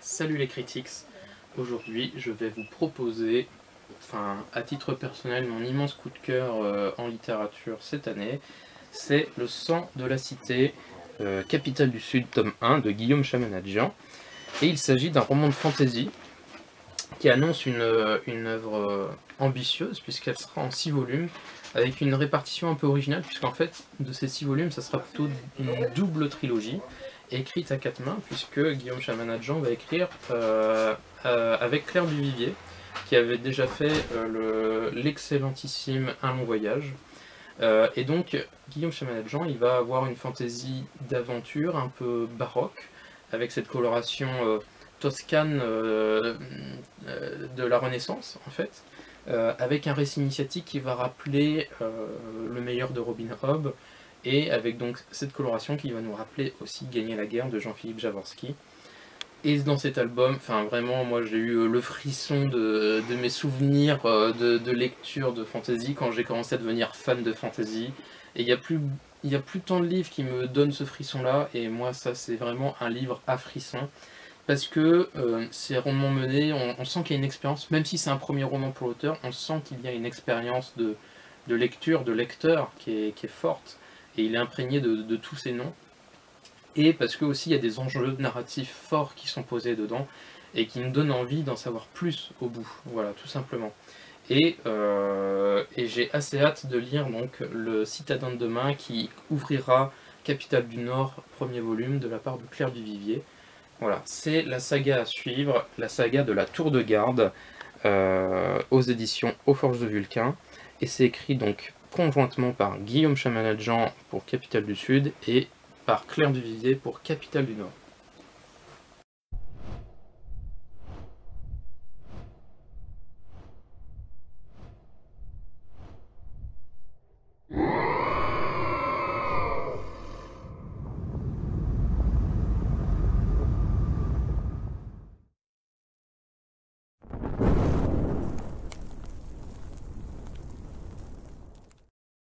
Salut les critiques, aujourd'hui je vais vous proposer, à titre personnel, mon immense coup de cœur en littérature cette année, c'est Le sang de la cité, Capitale du Sud, tome 1 de Guillaume Chamanadjian, et il s'agit d'un roman de fantasy qui annonce une œuvre ambitieuse puisqu'elle sera en 6 volumes, avec une répartition un peu originale, puisqu'en fait de ces 6 volumes ça sera plutôt une double trilogie, écrite à 4 mains, puisque Guillaume Chamanadjian va écrire avec Claire Duvivier, qui avait déjà fait l'excellentissime Un long voyage. Et donc Guillaume Chamanadjian, il va avoir une fantaisie d'aventure un peu baroque, avec cette coloration toscane de la Renaissance, en fait, avec un récit initiatique qui va rappeler Le meilleur de Robin Hobb, et avec donc cette coloration qui va nous rappeler aussi Gagner la guerre de Jean-Philippe Jaworski. Et dans cet album, vraiment, moi j'ai eu le frisson de mes souvenirs de lecture de fantasy quand j'ai commencé à devenir fan de fantasy. Et il n'y a plus tant de livres qui me donnent ce frisson-là, et moi ça c'est vraiment un livre à frisson. Parce que c'est rondement mené, on sent qu'il y a une expérience, même si c'est un premier roman pour l'auteur, on sent qu'il y a une expérience de lecture, de lecteur qui est forte. Et il est imprégné de tous ces noms, et parce que aussi il y a des enjeux narratifs forts qui sont posés dedans, et qui nous donnent envie d'en savoir plus au bout, voilà, tout simplement. Et j'ai assez hâte de lire donc Le Citadin de demain, qui ouvrira Capitale du Nord, premier volume, de la part de Claire Duvivier. Voilà, c'est la saga à suivre, la saga de la Tour de Garde, aux éditions Aux Forges de Vulcain, et c'est écrit donc conjointement par Guillaume Chamanadjian pour Capitale du Sud et par Claire Duvivier pour Capitale du Nord.